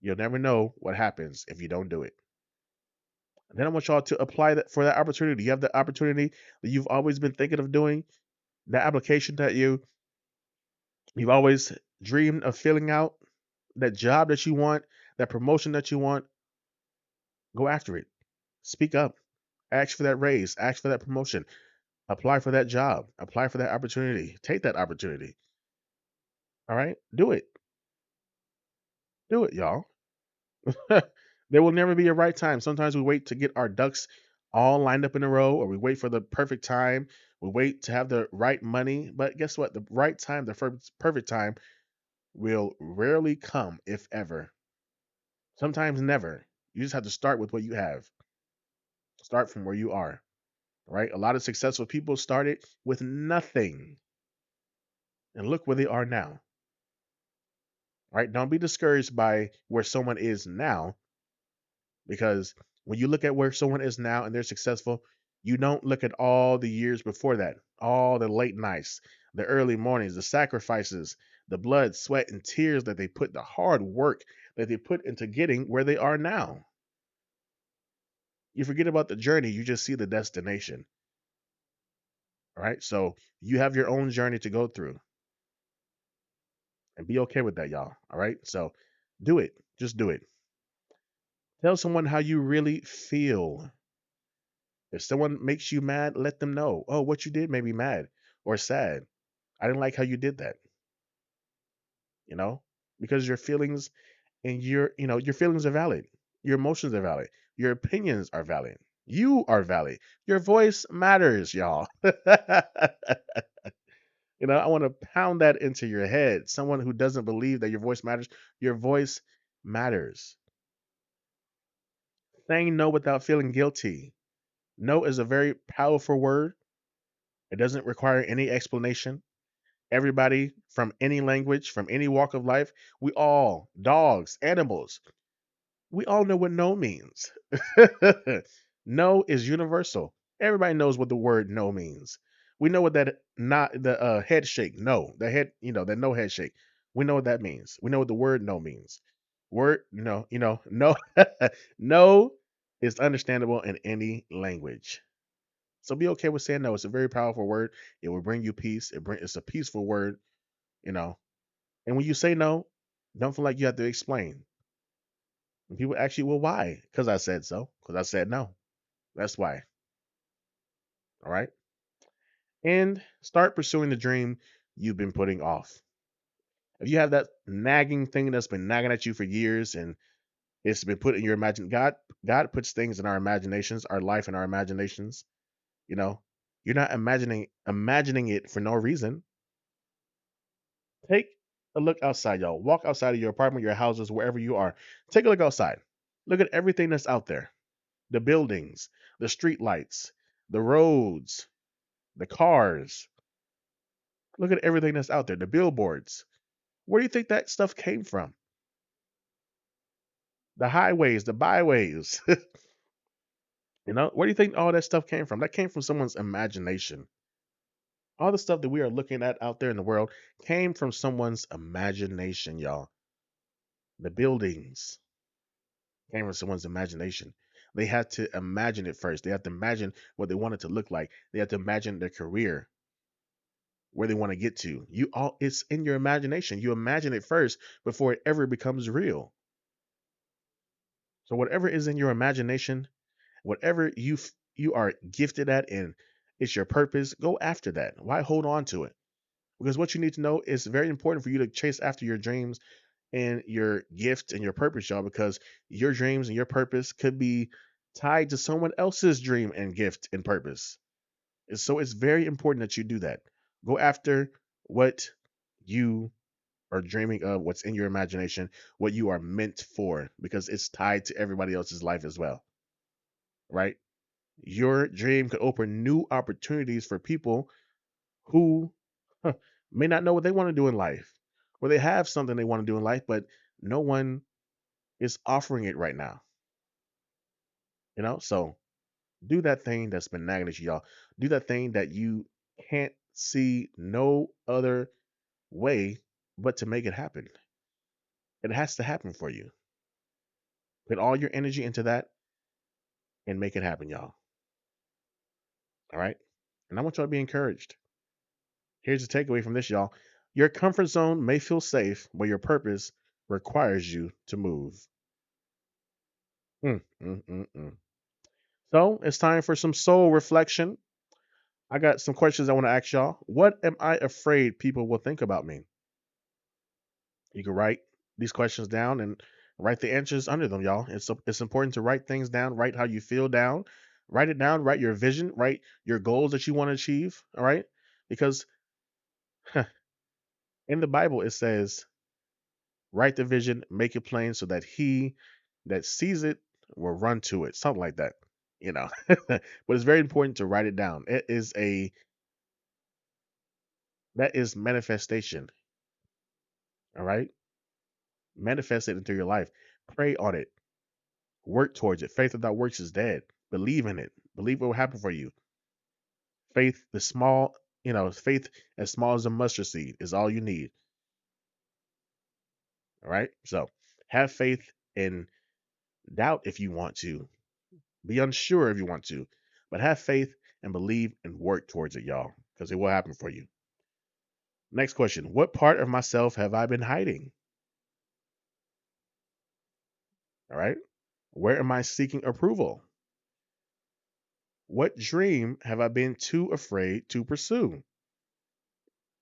You'll never know what happens if you don't do it. And then I want y'all to apply that for that opportunity. You have the opportunity that you've always been thinking of doing, that application that you've always dreamed of filling out, that job that you want, that promotion that you want. Go after it. Speak up. Ask for that raise. Ask for that promotion. Apply for that job. Apply for that opportunity. Take that opportunity. All right? Do it. Do it, y'all. There will never be a right time. Sometimes we wait to get our ducks all lined up in a row, or we wait for the perfect time. We wait to have the right money. But guess what? The right time, the perfect time will rarely come, if ever. Sometimes never. You just have to start with what you have. Start from where you are. Right? A lot of successful people started with nothing. And look where they are now. Right? Don't be discouraged by where someone is now, because when you look at where someone is now and they're successful, you don't look at all the years before that, all the late nights, the early mornings, the sacrifices, the blood, sweat, and tears that they put, the hard work that they put into getting where they are now. You forget about the journey, you just see the destination. All right. So you have your own journey to go through, and be okay with that, y'all. All right. So do it. Just do it. Tell someone how you really feel. If someone makes you mad, let them know. Oh, what you did made me mad or sad. I didn't like how you did that, you know? Because your feelings and your feelings are valid. Your emotions are valid. Your opinions are valid. You are valid. Your voice matters, y'all. I want to pound that into your head. Someone who doesn't believe that your voice matters, your voice matters. Saying no without feeling guilty. No is a very powerful word. It doesn't require any explanation. Everybody from any language, from any walk of life, we all, dogs, animals, we all know what no means. No is universal. Everybody knows what the word no means. We know what that not the head shake, no, the head, the no head shake. We know what that means. We know what the word no means. Word no, no, no is understandable in any language. So be okay with saying no. It's a very powerful word. It will bring you peace. It's a peaceful word, you know. And when you say no, don't feel like you have to explain. And people ask you, well, why? Because I said so. Because I said no. That's why. All right. And start pursuing the dream you've been putting off. If you have that nagging thing that's been nagging at you for years and it's been put in your imagine, God puts things in our imaginations, our life in our imaginations. You know, you're not imagining it for no reason. Take a look outside, y'all. Walk outside of your apartment, your houses, wherever you are. Take a look outside. Look at everything that's out there. The buildings, the street lights, the roads, the cars. Look at everything that's out there, the billboards. Where do you think that stuff came from? The highways, the byways. Where do you think all that stuff came from? That came from someone's imagination. All the stuff that we are looking at out there in the world came from someone's imagination, y'all. The buildings came from someone's imagination. They had to imagine it first. They had to imagine what they wanted to look like. They had to imagine their career, where they want to get to. It's in your imagination. You imagine it first before it ever becomes real. So whatever is in your imagination, whatever you are gifted at and it's your purpose, go after that. Why hold on to it? Because what you need to know is very important for you to chase after your dreams and your gift and your purpose, y'all, because your dreams and your purpose could be tied to someone else's dream and gift and purpose. So it's very important that you do that. Go after what you are dreaming of, what's in your imagination, what you are meant for, because it's tied to everybody else's life as well, right? Your dream could open new opportunities for people who huh, may not know what they want to do in life, or they have something they want to do in life, but no one is offering it right now. So do that thing that's been nagging at you, y'all. Do that thing that you can't see no other way but to make it happen. It has to happen for you. Put all your energy into that and make it happen, y'all. All right. And I want y'all to be encouraged. Here's the takeaway from this, y'all. Your comfort zone may feel safe, but your purpose requires you to move. Mm, mm, mm, mm. So it's time for some soul reflection. I got some questions I want to ask y'all. What am I afraid people will think about me? You can write these questions down and write the answers under them, y'all. It's important to write things down, write how you feel down, Write it down, write your vision, write your goals that you want to achieve. All right. Because in the Bible, it says, write the vision, make it plain so that he that sees it will run to it. Something like that, you know. But it's very important to write it down. It is that is manifestation. All right. Manifest it into your life. Pray on it. Work towards it. Faith without works is dead. Believe in it. Believe what will happen for you. Faith, the small, faith as small as a mustard seed is all you need. All right. So have faith and doubt if you want to. Be unsure if you want to. But have faith and believe and work towards it, y'all, because it will happen for you. Next question. What part of myself have I been hiding? All right. Where am I seeking approval? What dream have I been too afraid to pursue?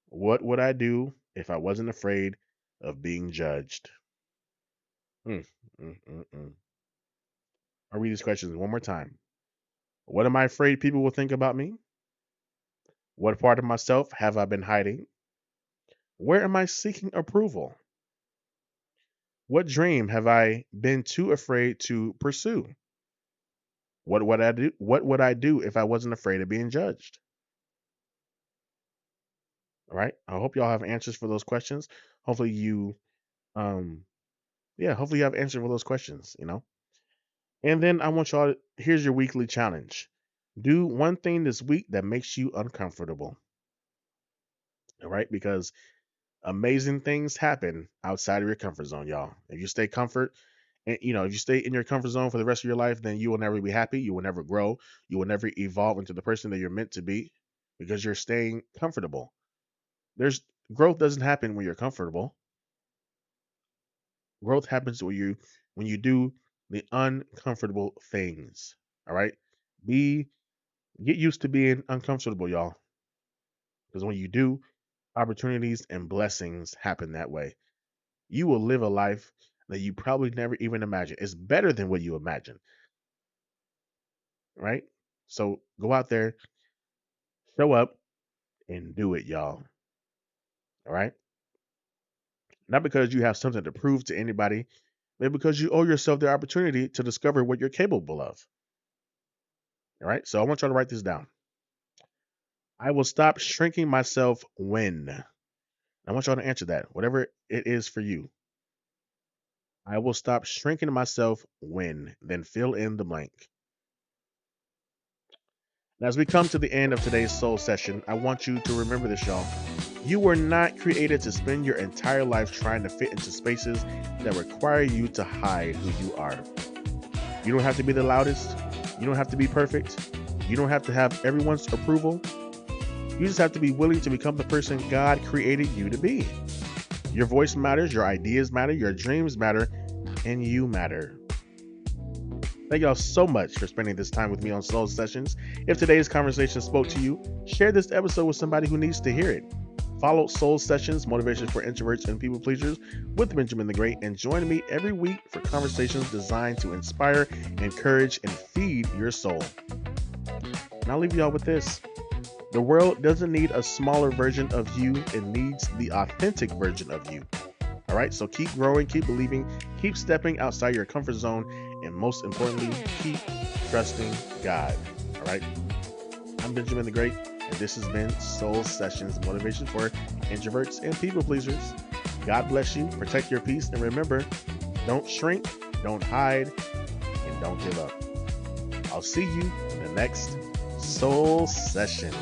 What would I do if I wasn't afraid of being judged? Mm, mm, mm, mm. I'll read these questions one more time. What am I afraid people will think about me? What part of myself have I been hiding? Where am I seeking approval? What dream have I been too afraid to pursue? What would I do? What would I do if I wasn't afraid of being judged? All right. I hope y'all have answers for those questions. Hopefully you, um, yeah, hopefully you have answers for those questions. And then I want y'all. Here's your weekly challenge. Do one thing this week that makes you uncomfortable. All right, because amazing things happen outside of your comfort zone, y'all. If you stay comfort, and if you stay in your comfort zone for the rest of your life, then you will never be happy. You will never grow. You will never evolve into the person that you're meant to be because you're staying comfortable. There's growth doesn't happen when you're comfortable. Growth happens when you do the uncomfortable things. All right, be get used to being uncomfortable, y'all. Because when you do, opportunities and blessings happen that way. You will live a life that you probably never even imagined. It's better than what you imagine, right? So go out there, show up, and do it, y'all. All right? Not because you have something to prove to anybody, but because you owe yourself the opportunity to discover what you're capable of. All right? So I want y'all to write this down. I will stop shrinking myself when. I want y'all to answer that, whatever it is for you. I will stop shrinking myself when, then fill in the blank. Now, as we come to the end of today's soul session, I want you to remember this, y'all. You were not created to spend your entire life trying to fit into spaces that require you to hide who you are. You don't have to be the loudest. You don't have to be perfect. You don't have to have everyone's approval. You just have to be willing to become the person God created you to be. Your voice matters, your ideas matter, your dreams matter, and you matter. Thank y'all so much for spending this time with me on Soul Sessions. If today's conversation spoke to you, share this episode with somebody who needs to hear it. Follow Soul Sessions, Motivation for Introverts and People Pleasers with Benjamin the Great, and join me every week for conversations designed to inspire, encourage, and feed your soul. And I'll leave y'all with this. The world doesn't need a smaller version of you. It needs the authentic version of you. All right, so keep growing, keep believing, keep stepping outside your comfort zone, and most importantly, keep trusting God. All right, I'm Benjamin the Great, and this has been Soul Sessions, Motivation for Introverts and People Pleasers. God bless you, protect your peace, and remember, don't shrink, don't hide, and don't give up. I'll see you in the next Soul Session.